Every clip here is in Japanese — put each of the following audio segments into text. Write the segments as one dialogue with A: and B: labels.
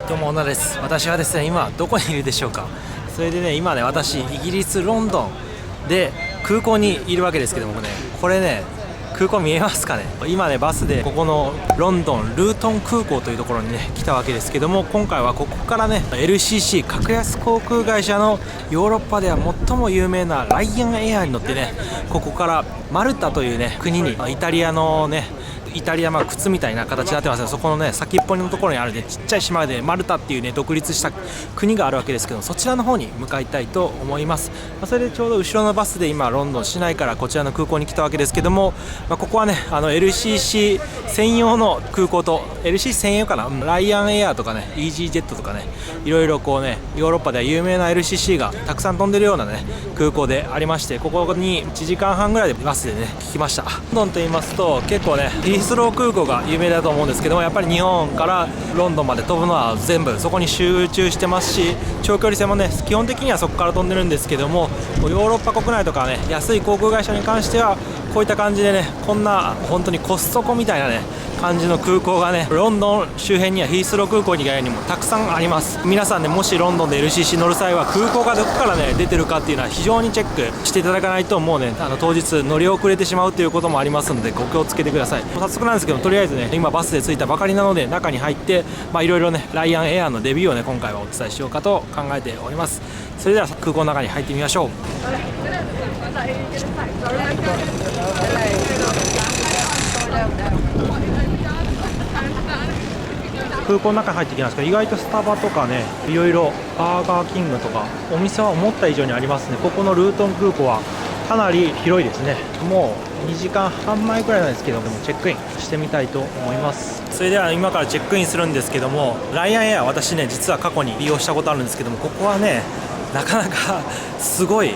A: どうも、女です。私はですね、今どこにいるでしょうか。それでね、今ね、私イギリスロンドンで空港にいるわけですけどもね、これね、空港見えますかね。今ね、バスでここのロンドンルートン空港というところにね来たわけですけども、今回はここからね LCC 格安航空会社のヨーロッパでは最も有名なライアンエアに乗ってね、ここからマルタというね国に、イタリアのねイタリア靴みたいな形になってますが、そこのね先っぽのところにあるねちっちゃい島でマルタっていうね独立した国があるわけですけど、そちらの方に向かいたいと思います。それでちょうど後ろのバスで今ロンドン市内からこちらの空港に来たわけですけども、ここはねLCC 専用の空港と LCC 専用かな、ライアンエアとかねイージージェットとかね、いろいろこうねヨーロッパでは有名な LCC がたくさん飛んでるようなね空港でありまして、ここに1時間半ぐらいでバスでね着きました。ロンドンと言いますと結構ねヒースロー空港が有名だと思うんですけども、やっぱり日本からロンドンまで飛ぶのは全部そこに集中してますし、長距離線もね基本的にはそこから飛んでるんですけども、ヨーロッパ国内とかね安い航空会社に関してはこういった感じでね、こんな本当にコストコみたいなね感じの空港がねロンドン周辺にはヒースロー空港以外にもたくさんあります。皆さんね、もしロンドンで LCC 乗る際は空港がどこからね出てるかっていうのは非常にチェックしていただかないと、もうね当日乗り遅れてしまうということもありますのでご気をつけてください。早速なんですけど、とりあえずね今バスで着いたばかりなので中に入っていろいろねライアンエアのデビューをね今回はお伝えしようかと考えております。それでは空港の中に入ってみましょう。空港の中に入ってきますけど、意外とスタバとかねいろいろバーガーキングとかお店は思った以上にありますね。ここのルートン空港はかなり広いですね。もう2時間半前くらいなんですけども、チェックインしてみたいと思います。それでは今からチェックインするんですけども、ライアンエア私ね実は過去に利用したことあるんですけども、ここはねなかなかすごい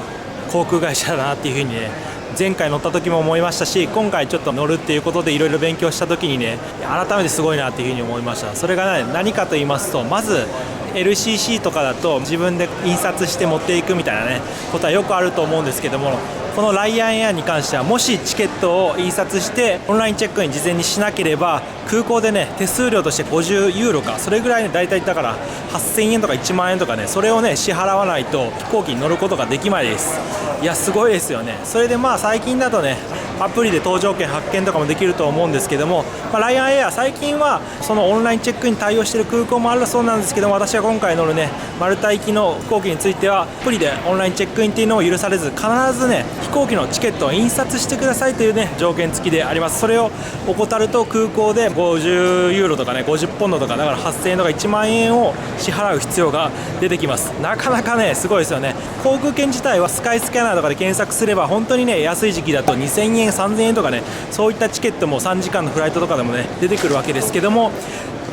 A: 航空会社だなっていう風にね前回乗った時も思いましたし、今回ちょっと乗るっていうことでいろいろ勉強した時にね改めてすごいなっていう風に思いました。それがね何かと言いますと、まず LCC とかだと自分で印刷して持っていくみたいなねことはよくあると思うんですけども、このライアンエアに関してはもしチケットを印刷してオンラインチェックイン事前にしなければ空港でね手数料として50ユーロかそれぐらいね、大体だから8000円とか1万円とかね、それをね支払わないと飛行機に乗ることができないです。いやすごいですよね。それで最近だとねアプリで搭乗券発券とかもできると思うんですけども、ライアンエア最近はそのオンラインチェックイン対応している空港もあるそうなんですけども、私は今回乗るねマルタ行きの飛行機についてはアプリでオンラインチェックインっていうのを許されず、必ずね飛行機のチケットを印刷してくださいというね条件付きであります。それを怠ると空港で50ユーロとかね50ポンドとかだから8000円とか1万円を支払う必要が出てきます。なかなかねすごいですよね。航空券自体はスカイスキャナーとかで検索すれば本当にね安い時期だと2000円3000円とかね、そういったチケットも3時間のフライトとかでもね出てくるわけですけども、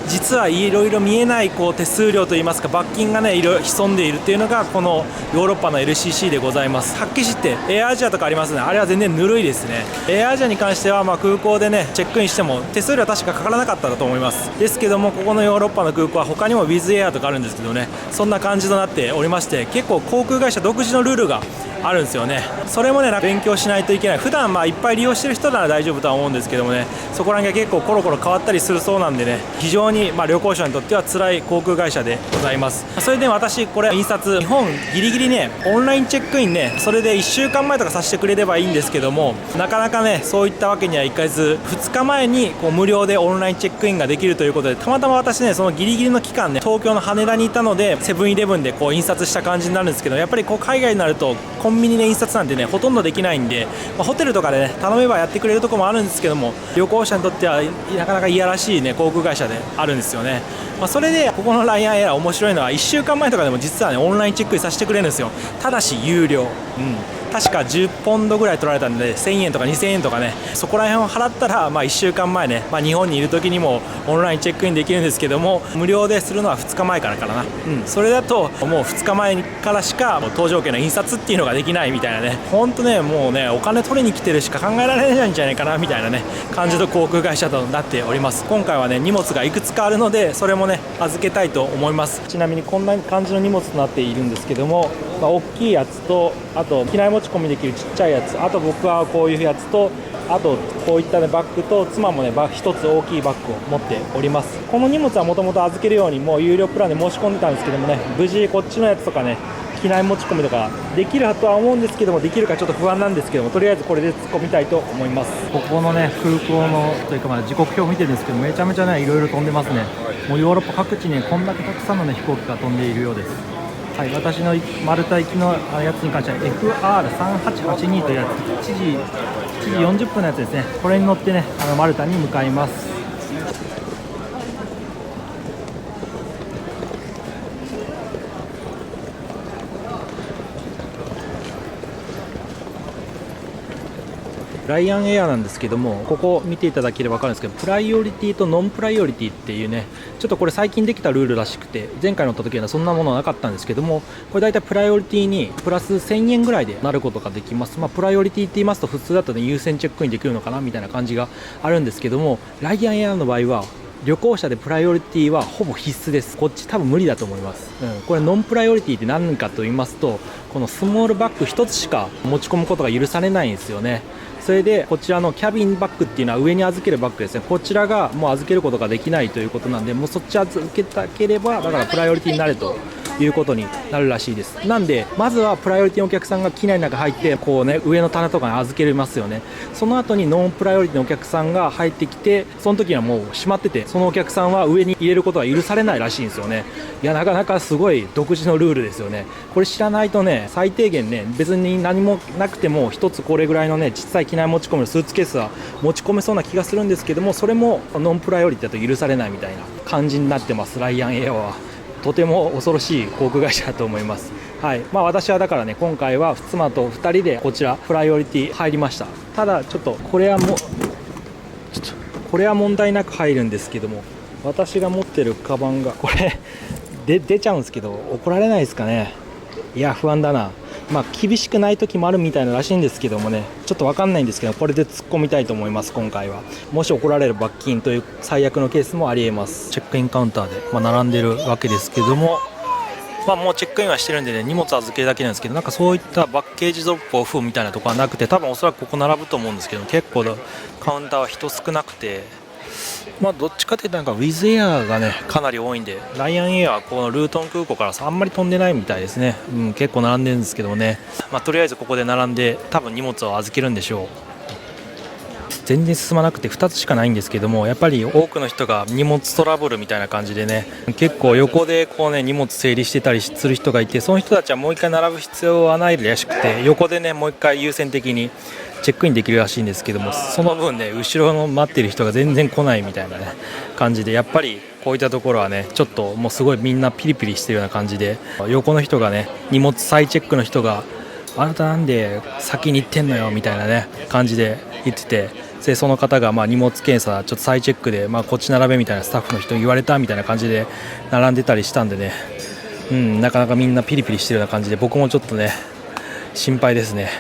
A: 実はいろいろ見えない手数料といいますか罰金がねいろいろ潜んでいるっていうのがこのヨーロッパの LCC でございます。はっきり言ってエアアジアとかありますね、あれは全然ぬるいですね。エアアジアに関しては空港でねチェックインしても手数料は確かかからなかったと思います。ですけどもここのヨーロッパの空港は他にもウィズエアとかあるんですけどね、そんな感じとなっておりまして、結構航空会社独自のルールがあるんですよね。それもね勉強しないといけない。普段いっぱい利用してる人なら大丈夫とは思うんですけどもね、そこら辺が結構コロコロ変わったりするそうなんでね、非常に旅行者にとっては辛い航空会社でございます。それで私これ印刷日本ギリギリねオンラインチェックインねそれで1週間前とかさせてくれればいいんですけども、なかなかねそういったわけにはいかず2日前に無料でオンラインチェックインができるということで、たまたま私ねそのギリギリの期間ね東京の羽田にいたのでセブンイレブンで印刷した感じになるんですけど、やっぱり海外になるとコンビニで印刷なんてねほとんどできないんで、ホテルとかでね頼めばやってくれるところもあるんですけども、旅行者にとってはなかなかいやらしいね航空会社であるんですよね。それでここのライアンエア面白いのは1週間前とかでも実はねオンラインチェックインさせてくれるんですよ。ただし有料、確か10ポンドぐらい取られたんで1000円とか2000円とかね、そこら辺を払ったら1週間前ね、日本にいる時にもオンラインチェックインできるんですけども、無料でするのは2日前からかな、それだともう2日前からしか搭乗券の印刷っていうのができないみたいなね、ほんとねもうねお金取りに来てるしか考えられないんじゃないかなみたいなね感じの航空会社となっております。今回はね荷物がいくつかあるのでそれもね預けたいと思います。ちなみにこんな感じの荷物となっているんですけども、大きいやつとあと機内持ち込みできるちっちゃいやつ、あと僕はこういうやつとあとこういったねバッグと、妻もね一つ大きいバッグを持っております。この荷物はもともと預けるようにもう有料プランで申し込んでたんですけどもね、無事こっちのやつとかね機内持ち込みとかできるとは思うんですけども、できるかちょっと不安なんですけども、とりあえずこれで突っ込みたいと思います。ここのね空港のというか時刻表を見てるんですけど、めちゃめちゃねいろいろ飛んでますね。もうヨーロッパ各地にこんだけたくさんのね飛行機が飛んでいるようです。はい、私のマルタ行きのやつに関しては FR3882 というやつ、1時40分のやつですね。これに乗ってねマルタに向かいます。ライアンエアなんですけども、ここ見ていただければ分かるんですけど、プライオリティとノンプライオリティっていうね、ちょっとこれ最近できたルールらしくて、前回乗った時はそんなものなかったんですけども、これ大体プライオリティにプラス1000円ぐらいでなることができます。プライオリティって言いますと普通だとね優先チェックインできるのかなみたいな感じがあるんですけども、ライアンエアの場合は旅行者でプライオリティはほぼ必須です。こっち多分無理だと思います。これノンプライオリティって何かと言いますと、このスモールバッグ1つしか持ち込むことが許されないんですよね。それでこちらのキャビンバッグっていうのは上に預けるバッグですね。こちらがもう預けることができないということなんで、もうそっち預けたければだからプライオリティになれということになるらしいです。なんでまずはプライオリティのお客さんが機内の中入ってこうね上の棚とかに預けれますよね。その後にノンプライオリティのお客さんが入ってきて、その時にはもう閉まってて、そのお客さんは上に入れることは許されないらしいんですよね。いやなかなかすごい独自のルールですよね。これ知らないとね、最低限ね別に何もなくても一つこれぐらいのね小さい機内持ち込みのスーツケースは持ち込めそうな気がするんですけども、それもノンプライオリティだと許されないみたいな感じになってます。ライアンエアはとても恐ろしい航空会社だと思います。はい、私はだからね今回は妻と2人でこちらプライオリティ入りました。ただちょっとこれは問題なく入るんですけども、私が持ってるカバンがこれで出ちゃうんですけど怒られないですかね。いや不安だな。厳しくない時もあるみたいならしいんですけどもね、ちょっと分かんないんですけど、これで突っ込みたいと思います。今回はもし怒られる罰金という最悪のケースもありえます。チェックインカウンターで、並んでるわけですけども、もうチェックインはしてるんでね、荷物預けるだけなんですけど、なんかそういったバッケージドロップオフみたいなところはなくて、多分おそらくここ並ぶと思うんですけど、結構カウンターは人少なくて、どっちかというとなんかウィズエアがねかなり多いんで、ライアンエアはこのルートン空港からあんまり飛んでないみたいですね。結構並んでるんですけどもね、とりあえずここで並んで多分荷物を預けるんでしょう。全然進まなくて2つしかないんですけども、やっぱり多くの人が荷物トラブルみたいな感じでね、結構横でこうね荷物整理してたりする人がいて、その人たちはもう一回並ぶ必要はないらしくて、横でねもう一回優先的にチェックインできるらしいんですけども、その分ね後ろの待ってる人が全然来ないみたいなね感じで、やっぱりこういったところはねちょっともうすごいみんなピリピリしてるような感じで、横の人がね荷物再チェックの人があなたなんで先に行ってんのよみたいなね感じで言ってて、でその方が荷物検査ちょっと再チェックで、こっち並べみたいなスタッフの人に言われたみたいな感じで並んでたりしたんでね、なかなかみんなピリピリしてるような感じで、僕もちょっとね心配ですね。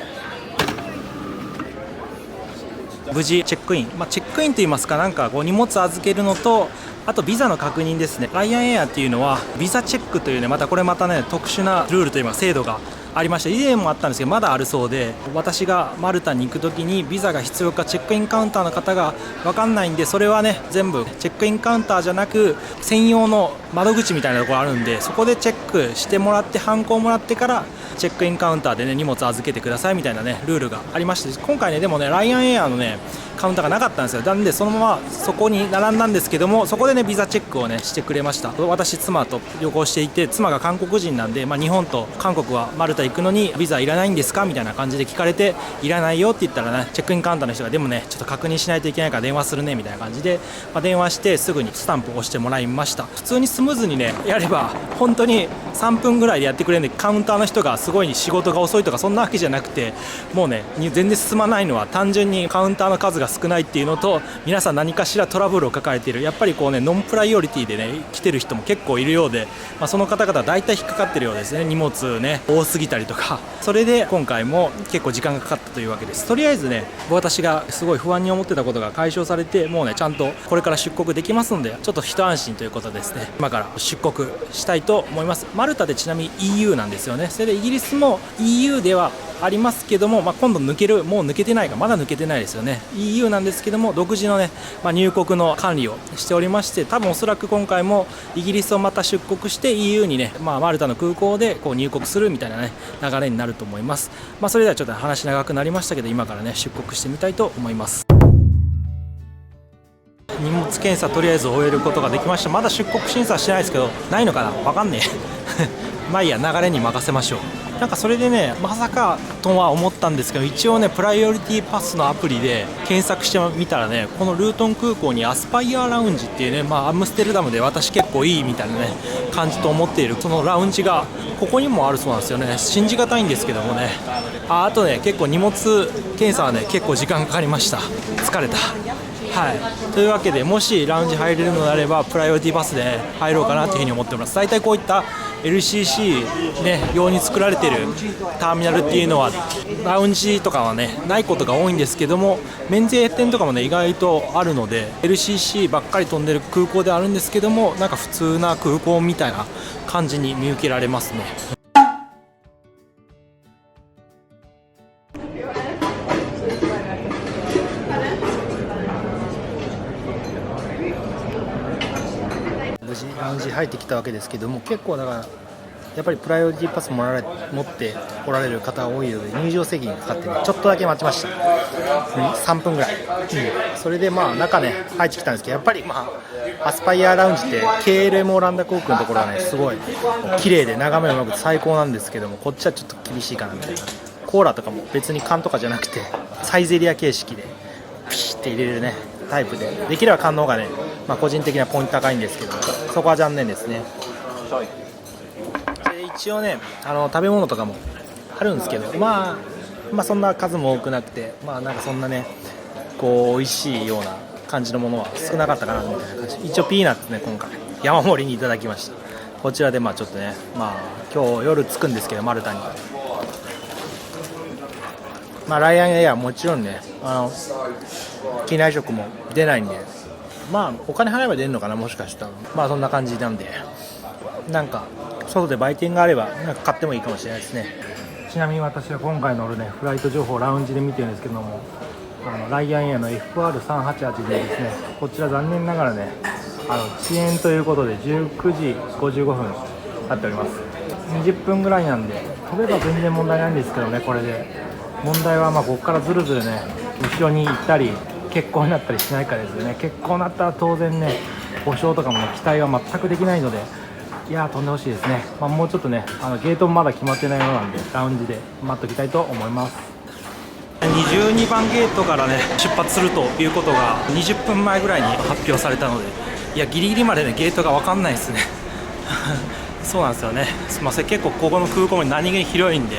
A: 無事チェックイン、チェックインといいますか、なんかこう荷物預けるのと、あとビザの確認ですね。ライアンエアっていうのはビザチェックというね、これまたね特殊なルールといいますか制度がありまして、以前もあったんですけどまだあるそうで、私がマルタに行く時にビザが必要かチェックインカウンターの方が分かんないんで、それはね全部チェックインカウンターじゃなく専用の窓口みたいなところあるんで、そこでチェックしてもらってハンコをもらってからチェックインカウンターでね荷物預けてくださいみたいなねルールがありまして、今回ねでもねライアンエアのねカウンターがなかったんですよ。なんでそのままそこに並んだんですけども、そこでねビザチェックをねしてくれました。私妻と旅行していて、妻が韓国人なんで、日本と韓国はマルタ行くのにビザいらないんですかみたいな感じで聞かれて、いらないよって言ったらねチェックインカウンターの人がでもねちょっと確認しないといけないから電話するねみたいな感じで、電話してすぐにスタンプを押してもらいました。普通にスムーズにねやれば本当に3分ぐらいでやってくれるんで、カウンターの人がすごい仕事が遅いとかそんなわけじゃなくて、もうね全然進まないのは単純にカウンターの数が少ないっていうのと、皆さん何かしらトラブルを抱えている、やっぱりこうねノンプライオリティでね来てる人も結構いるようで、その方々は大体引っかかってるようですね。荷物ね多すぎたりとか、それで今回も結構時間がかかったというわけです。とりあえずね私がすごい不安に思ってたことが解消されて、もうねちゃんとこれから出国できますので、ちょっと一安心ということですね。今から出国したいと思います。マルタでちなみに EU なんですよね。それでイギリスも EU ではありますけども、今度抜ける、もう抜けてないか、まだ抜けてないですよね。 EU なんですけども、独自のね、入国の管理をしておりまして、多分おそらく今回もイギリスをまた出国して EU にね、マルタの空港でこう入国するみたいなね流れになると思います。それではちょっと話長くなりましたけど、今からね出国してみたいと思います。荷物検査とりあえず終えることができました。まだ出国審査してないですけど、ないのかな、わかんねえまあいいや、流れに任せましょう。なんかそれでね、まさかとは思ったんですけど、一応ねプライオリティパスのアプリで検索してみたらね、このルートン空港にアスパイアラウンジっていうね、アムステルダムで私結構いいみたいなね感じと思っているそのラウンジがここにもあるそうなんですよね。信じがたいんですけどもね。あとね、結構荷物検査はね結構時間かかりました。疲れた。はい、というわけで、もしラウンジ入れるのであればプライオリティパスで入ろうかなというふうに思っております。大体こういった LCC、ね、用に作られているターミナルっていうのはラウンジとかはねないことが多いんですけども、免税店とかもね意外とあるので LCC ばっかり飛んでる空港ではあるんですけども、なんか普通な空港みたいな感じに見受けられますね。無事ラウンジ入ってきたわけですけども、結構だからやっぱりプライオリティパス持っておられる方が多いので入場制限がかかって、ね、ちょっとだけ待ちました。3分ぐらい、それで中ね入ってきたんですけど、やっぱりアスパイアラウンジって KLM オランダ航空のところはねすごい綺麗で眺めがうまくて最高なんですけども、こっちはちょっと厳しいかなみたいな。コーラとかも別に缶とかじゃなくてサイゼリア形式でピシッて入れるねタイプで、できれば缶の方がね、個人的にはポイント高いんですけど、そこは残念ですね。で一応ね食べ物とかもあるんですけど、そんな数も多くなくて、なんかそんなねこう美味しいような感じのものは少なかったかなみたいな感じ。一応ピーナッツね今回山盛りにいただきました。こちらでちょっとね今日夜着くんですけど、マルタにライアンエアはもちろんね機内食も出ないんで、お金払えば出るのかな、もしかしたらそんな感じなんで、なんか外で売店があればなんか買ってもいいかもしれないですね。ちなみに私は今回乗るねフライト情報ラウンジで見てるんですけども、ライアンエアの FR388 でですね、こちら残念ながらね遅延ということで19時55分経っております。20分ぐらいなんで飛べば全然問題ないんですけどね。これで問題はここからずるずるね後ろに行ったり欠航になったりしないかですよね。欠航になったら当然ね保証とかもね期待は全くできないので、いや飛んでほしいですね。もうちょっとねゲートもまだ決まってないようなんでラウンジで待っておきたいと思います。22番ゲートからね出発するということが20分前ぐらいに発表されたので、いやギリギリまでねゲートが分かんないですねそうなんですよね。すみません、結構ここの空港も何気に広いんで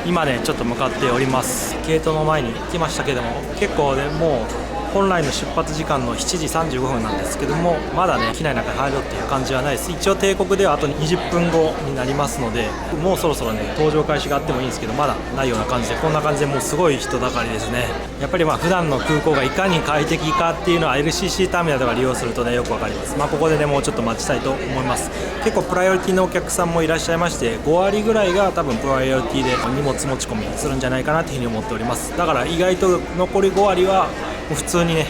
A: 今ねちょっと向かっております。ゲートの前に来ましたけども、結構ねもう本来の出発時間の7時35分なんですけども、まだね機内の中に入ろうっていう感じはないです。一応帝国ではあと20分後になりますので、もうそろそろね搭乗開始があってもいいんですけど、まだないような感じで、こんな感じでもうすごい人だかりですね。やっぱり普段の空港がいかに快適かっていうのは LCC ターミナルとか利用するとねよくわかります。ここでねもうちょっと待ちたいと思います。結構プライオリティのお客さんもいらっしゃいまして、5割ぐらいが多分プライオリティで荷物持ち込みするんじゃないかなというふうに思っております。だから意外と残り5割はもう普通にね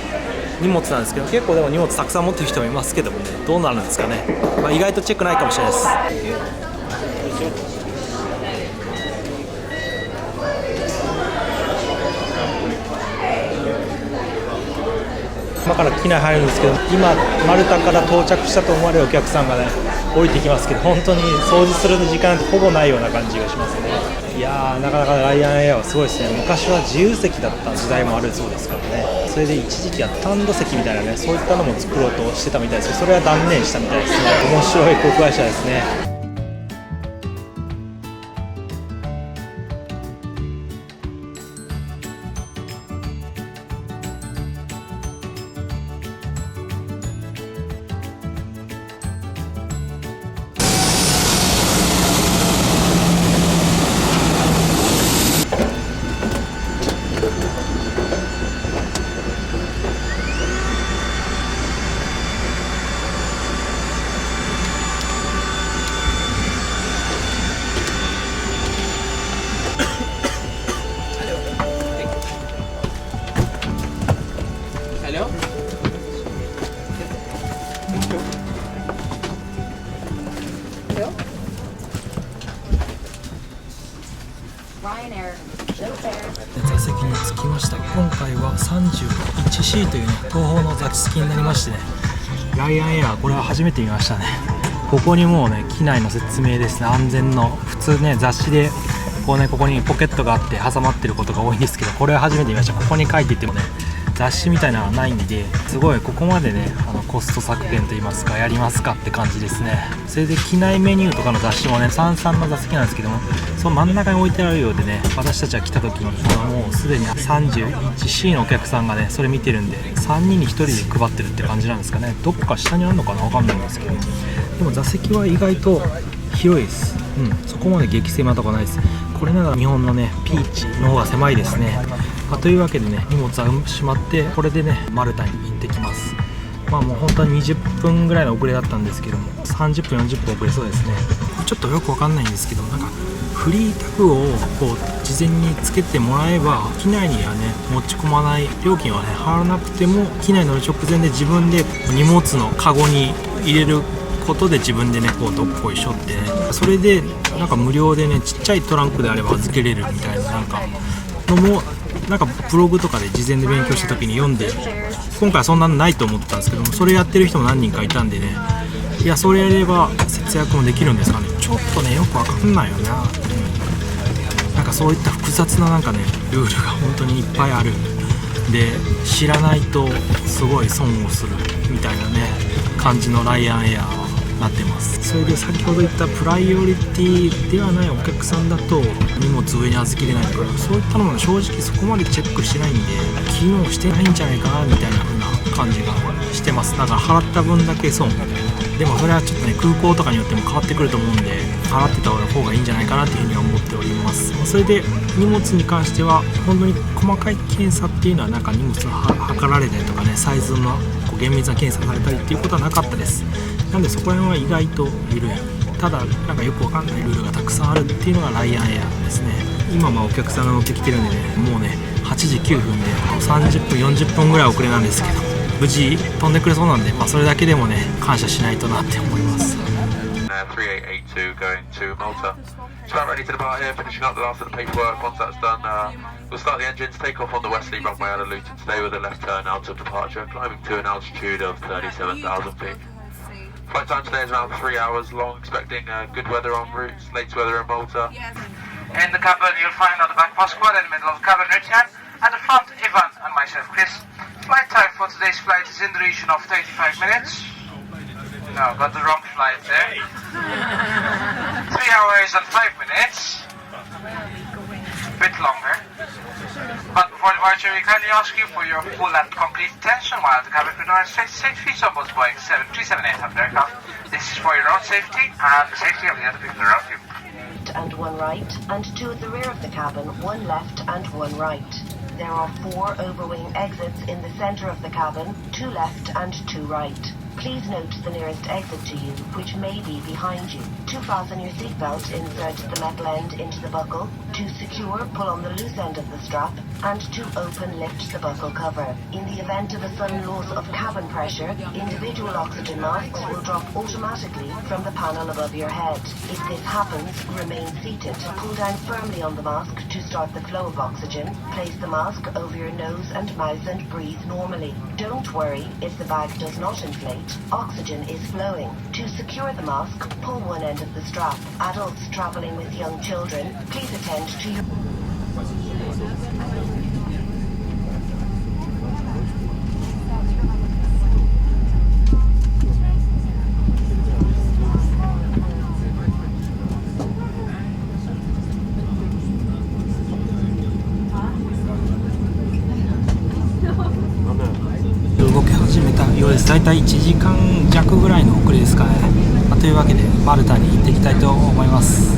A: 荷物なんですけど、結構でも荷物たくさん持ってる人もいますけどもね、どうなるんですかね。意外とチェックないかもしれないです。今から機内入るんですけど、今マルタから到着したと思われるお客さんがね降りてきますけど、本当に掃除する時間ってほぼないような感じがしますね。いやーなかなかライアンエアはすごいですね。昔は自由席だった時代もあるそうですからね。それで一時期はスタンド席みたいなね、そういったのも作ろうとしてたみたいですけど、それは断念したみたいですね。面白い航空会社ですね。座席に着きました。今回は 31C というね東宝の座席になりましてね、ライアンエアー、これは初めて見ましたね。ここにもうね機内の説明ですね、安全の。普通ね雑誌でこうね、ここにポケットがあって挟まってることが多いんですけど、これは初めて見ました。ここに書いていてもね雑誌みたいなのはないんで、すごいここまでねコスト削減といいますか、やりますかって感じですね。それで機内メニューとかの雑誌もね33の座席なんですけども、その真ん中に置いてあるようでね、私たちが来た時にもうすでに 31C のお客さんがねそれ見てるんで、3人に1人で配ってるって感じなんですかね。どっか下にあるのかな、わかんないんですけど、でも座席は意外と広いです。そこまで激狭とかないです。これなら日本のねピーチの方が狭いですね。というわけでね、荷物はしまって、これでねマルタに行ってきます。もう本当に20分ぐらいの遅れだったんですけども、30分40分遅れそうですね。ちょっとよくわかんないんですけど、なんかフリータグをこう事前につけてもらえば機内にはね持ち込まない、料金はね払わなくても機内の直前で自分で荷物のカゴに入れることで自分でねこうどっこいしょってね、それでなんか無料でねちっちゃいトランクであれば預けれるみたいななんかのも、なんかブログとかで事前で勉強した時に読んで、今回はそんなのないと思ってたんですけども、それやってる人も何人かいたんでね、いやそれやれば節約もできるんですかね。ちょっとねよくわかんないよな、なんかそういった複雑ななんかねルールが本当にいっぱいあるで、知らないとすごい損をするみたいなね感じのライアンエアーなってます。それで先ほど言ったプライオリティではないお客さんだと荷物上に預けれないとか、そういったのも正直そこまでチェックしてないんで機能してないんじゃないかなみたいな風な感じがしてます。だから払った分だけ損。でもそれはちょっとね空港とかによっても変わってくると思うんで、払ってた方がいいんじゃないかなというふうには思っております。それで荷物に関しては本当に細かい検査っていうのはなんか荷物が測られたりとかね、サイズのこう厳密な検査されたりっていうことはなかったです。なんでそこら辺は意外と緩い。ただなんかよくわかんないルールがたくさんあるっていうのがライアンエアですね。今お客さんが乗ってきてるんでね、もうね8時9分で30分40分ぐらい遅れなんですけど、無事飛んでくれそうなんで、それだけでもね感謝しないとなって思います。
B: 3882 going to Malta. Start ready to depart here, finishing up the last of the paperwork. Once that's done, we'll start the engines, take off on the Wesley runway out of Luton today with a left turn out of departure, climbing to an altitude of 37,000 feet. Flight time today is around 3 hours long, expecting good weather en route, late weather in Malta.
C: In the cabin you'll find on the back passport, in the middle of the cabin Richard, at the front Ivan and myself Chris. Flight time for today's flight is in the region of 35 minutes. No, got the wrong flight there. 3 hours and 5 minutes. Bit longer. But before departure, we kindly ask you for your full and complete attention while the cabin crew is safe feet on both Boeing 737-800 aircraft. This is for your own safety and the safety of the other people around you.
D: And one right, and two at the rear of the cabin, one left and one right. There are 4 overwing exits in the center of the cabin, 2 left and 2 right. Please note the nearest exit to you, which may be behind you. To fasten your seatbelt, insert the metal end into the buckle. To secure, pull on the loose end of the strap. And to open, lift the buckle cover. In the event of a sudden loss of cabin pressure, individual oxygen masks will drop automatically from the panel above your head. If this happens, remain seated. Pull down firmly on the mask to start the flow of oxygen. Place the mask over your nose and mouth and breathe normally. Don't worry if the bag does not inflate. Oxygen is flowing. To secure the mask, pull one end of the strap. Adults traveling with young children, please attend to your...
A: 動き始めたようです。だいたい1時間弱ぐらいの遅れですかね。というわけでマルタに行っていきたいと思います。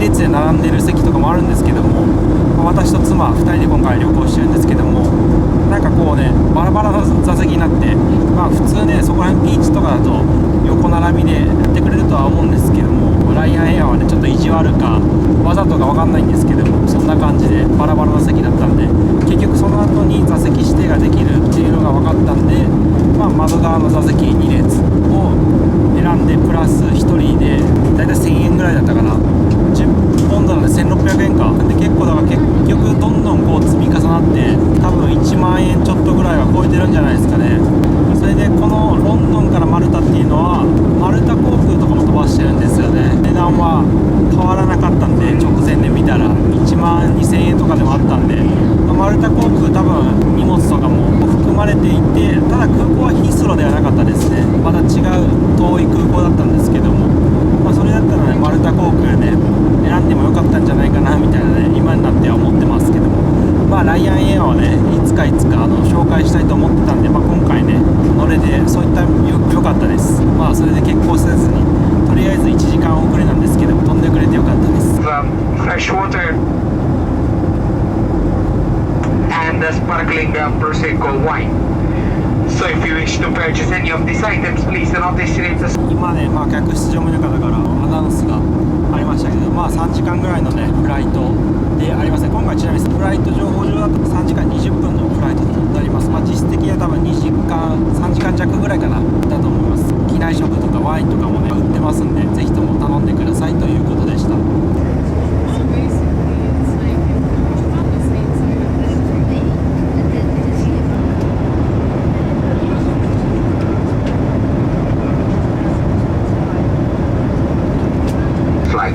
E: 列で並んでる席とかもあるんですけども、私と妻2人で今回旅行してるんですけども、なんかこうねバラバラな座席になって、普通ねそこら辺ピーチとかだと横並びでやってくれるとは思うんですけども、ライアンエアはねちょっと意地悪かわざとか分かんないんですけども、そんな感じでバラバラな席だったんで、結局その後に座席指定ができるっていうのが分かったんで、窓側の座席2列を選んで、プラス1人でだいたい1000円ぐらいだったかな、10ポンドなので1600円かで、結構だから結局どんどんこう積み重なって多分1万円ちょっとぐらいは超えてるんじゃないですかね。それでこのロンドンからマルタっていうのはマルタ航空とかも飛ばしてるんですよね。値段は変わらなかったんで、直前で見たら1万2000円とかでもあったんで、マルタ航空多分荷物とかも含まれていて、ただ空港はヒースローではなかったですね。また違う遠い空港だったんですけども、それだったらねマルタ航空で選んでもよかったんじゃないかなみたいなね、今になっては思ってますけども、ライアンエアはねいつか紹介したいと思ってたんで、今回ね乗れてそういった良かったです。それで結構せずにとりあえず1時間遅れなんですけども飛んでくれてよかったです。
C: Fresh water and sparkling Prosecco wine. So if you wish to purchase any of these items, please do not hesitate to...
E: 今ね、客室乗務の方からアナウンスがありましたけど、3時間ぐらいのねフライトでありますね。今回ちなみにフライト情報上だと3時間20分のフライトとなります。実質的には多分2時間3時間弱ぐらいかなだと思います。機内食とかワインとかもね売ってますんで、ぜひとも頼んでくださいということでした。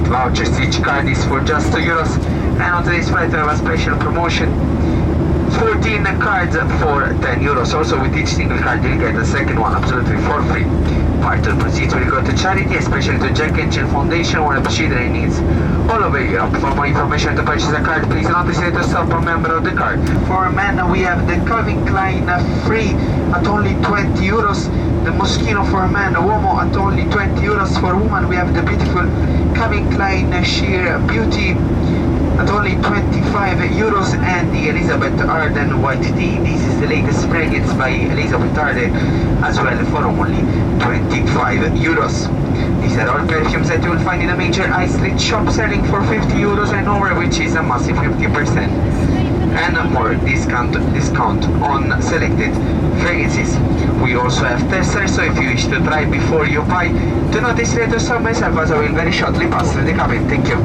C: Vouchers. Each card is for just €2, and on today's flight we have a special promotion: 14 cards for €10. Also, with each single card you'll get the second one absolutely for free. Part of the proceeds will go to charity, especially to Jack Engine Foundation, or machinery needs all over Europe. For more information to purchase a card, please do not hesitate to stop a member of the card. For men, we have the Calvin Klein free at only €20. The Moschino for men, Uomo at only €20. For women, we have the beautiful Calvin Klein Sheer Beauty at only €25, and the Elizabeth Arden White Tea. This is the latest fragrance by Elizabeth Arden as well, for only €25. These are all perfumes that you will find in a major high street shop selling for €50 and over, which is a massive 50%. And more discount on selected fragrances. We also have testers, so if you wish to try before you buy, do not hesitate to stop myself, as I will very shortly pass through the cabin. Thank you.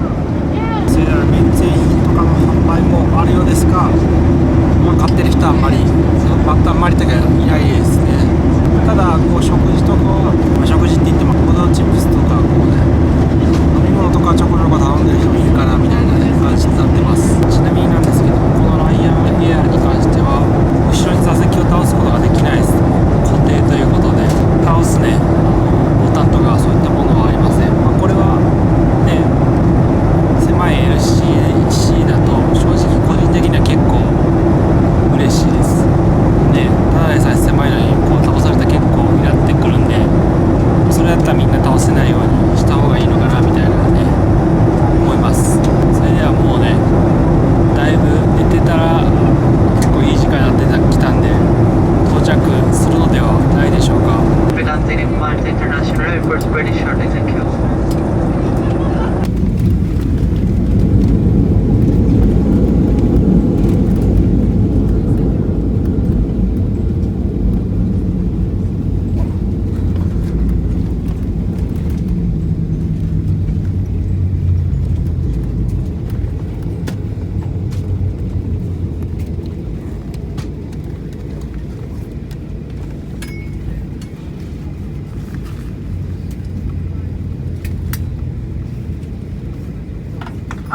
E: それでは免税品とかの販売もあるようですが、買ってる人はあんまりというかいないですね。ただこう食事とか、食事って言ってもポテトチップスとかこうね、飲み物とかちょこちょこ頼んでる人もいるかなみたいな、感じになってます。ちなみになんですけど、このライアンエアに関しては後ろに座席を倒すことができないです。固定ということで倒すねボタンとかそういったものはありません。これはね狭い LCC だと正直個人的には結構嬉しいですね。ただでさえ狭いのにこう倒されたら結構イラってくるんで、それだったらみんな倒せないようにした方がいいのかなみたいなね思います。それではもうねだいぶ寝てたら結構いい時間になってきたんで到着するのではないでしょうか。
C: Malta International Airport, very shortly, thank you.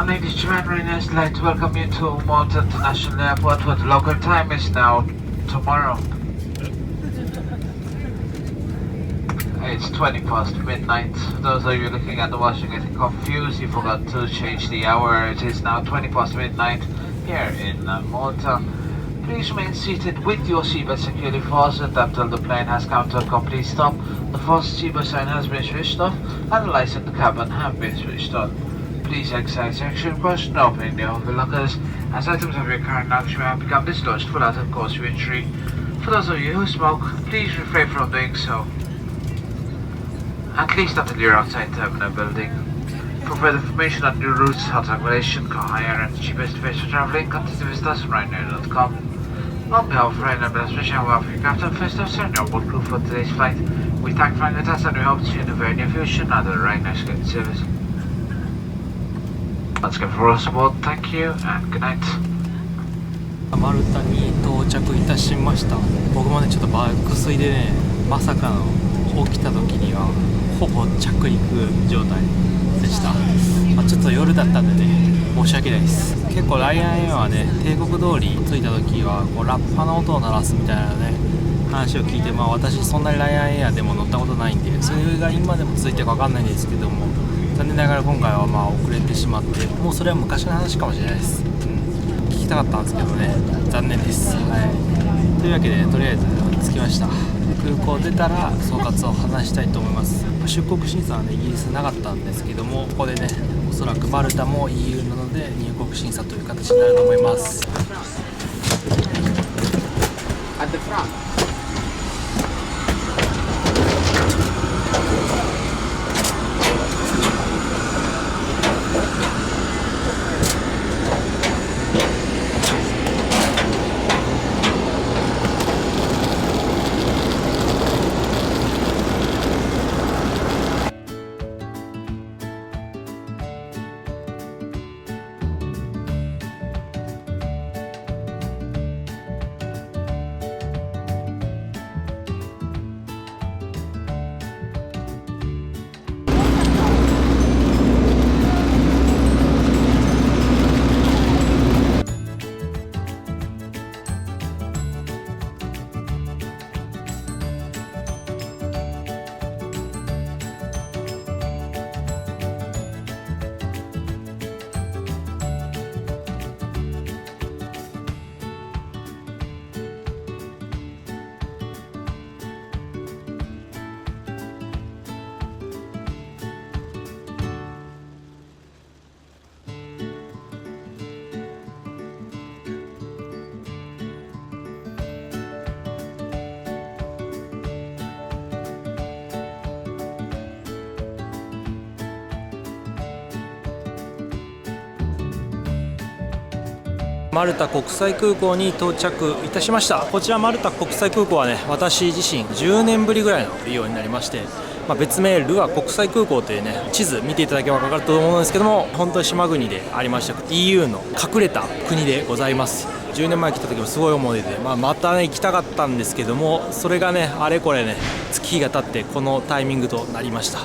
C: Ladies and gentlemen, I'd like to welcome you to Malta International Airport, where the local time is now tomorrow. It's 20 past midnight. Those of you looking at the watch and getting confused, you forgot to change the hour. It is now 20 past midnight here in Malta. Please remain seated with your seatbelt securely fastened until the plane has come to a complete stop. The first seatbelt sign has been switched off and the lights in the cabin have been switched on. please exit section, first not opening the overlockers, as items of your current luxury have become dislodged full out of course entry. For those of you who smoke, please refrain from doing so. At least until you're outside terminal building. For further information on new routes, hotel accommodation, car hire, and the cheapest fares for traveling, contact visit us on Ryanair.com. On behalf of Ryanair Administration and welfare Captain First Officer and your board crew for today's flight, we thank flying with us and we hope to see you in the very near future on the Ryanair scheduled service. Once again for all support, thank you and good night.
E: マルタに到着いたしました。僕もねちょっと爆睡でね、まさかの起きた時にはほぼ着陸状態でした。ちょっと夜だったんでね申し訳ないです。結構ライアンエアはね帝国通り着いた時はこうラッパの音を鳴らすみたいなね話を聞いて、私そんなにライアンエアでも乗ったことないんでそれが今でも続いてるか分かんないんですけども、残念ながら今回は遅れてしまって、もうそれは昔の話かもしれないです。聞きたかったんですけどね、残念です。というわけでとりあえず着きました。空港出たら総括を話したいと思います。出国審査はねイギリスなかったんですけども、ここでねおそらくマルタも EU なので入国審査という形になると思います。マルタ国際空港に到着いたしました。こちらマルタ国際空港はね、私自身10年ぶりぐらいの利用になりまして、別名ルア国際空港というね地図見ていただければ分かると思うんですけども、本当に島国でありました EU の隠れた国でございます。10年前来た時もすごい思い出で、またね行きたかったんですけども、それがねあれこれね月日が経ってこのタイミングとなりました。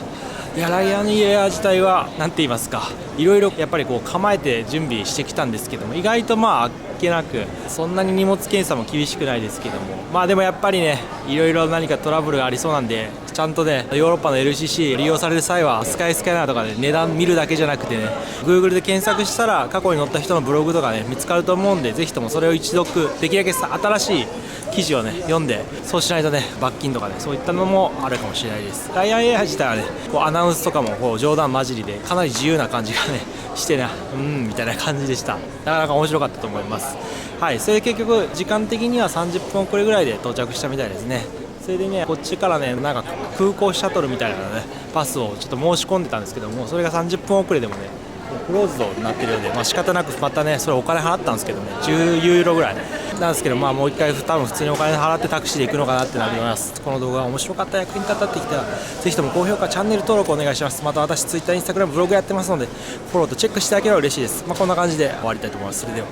E: いやライアンエア自体は何て言いますか、いろいろやっぱりこう構えて準備してきたんですけども、意外とあっけなく、そんなに荷物検査も厳しくないですけども、でもやっぱりねいろいろ何かトラブルがありそうなんで、ちゃんとねヨーロッパの LCC 利用される際はスカイナーとかで値段見るだけじゃなくてね、 Google で検索したら過去に載った人のブログとかね見つかると思うんで、ぜひともそれを一読、できるだけ新しい記事をね読んで、そうしないとね罰金とかねそういったのもあるかもしれないです。ライアンエア自体はねこうアナウンスとかもこう冗談交じりでかなり自由な感じがねしてね、みたいな感じでした。なかなか面白かったと思います。それで結局時間的には30分遅れぐらいで到着したみたいですね。それでねこっちからねなんか空港シャトルみたいなねパスをちょっと申し込んでたんですけども、それが30分遅れでもねクローズドになってるようで、仕方なくまたねそれお金払ったんですけどね、10ユーロぐらいなんですけど、もう一回多分普通にお金払ってタクシーで行くのかなってなります。この動画が面白かった、役に立ったってきたらぜひとも高評価、チャンネル登録お願いします。また私 Twitter、Instagram、ブログやってますのでフォローとチェックしていただければ嬉しいです。こんな感じで終わりたいと思います。それでは。